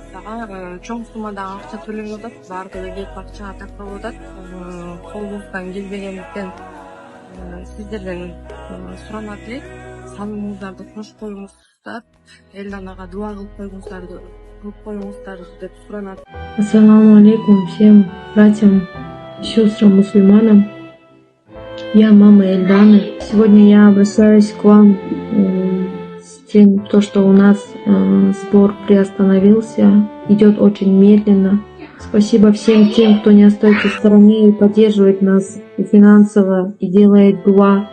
форматтагы чоң суммадагы акча төлөнүп атат. Баардыгы келип акчага тартылып атат. Колубуздан келбегендиктен сиздерден суранат элек. Саныңыздарды кош коюңуздар, Элданага дуа кылып коюңуздар деп суранат. Ассаламу алейкум всем братьям и сестрам мусульманам. Я мама Эльданы. Сегодня я обращаюсь к вам с тем, что у нас сбор приостановился, идет очень медленно. Спасибо всем тем, кто не остается в стороне и поддерживает нас финансово и делает дуа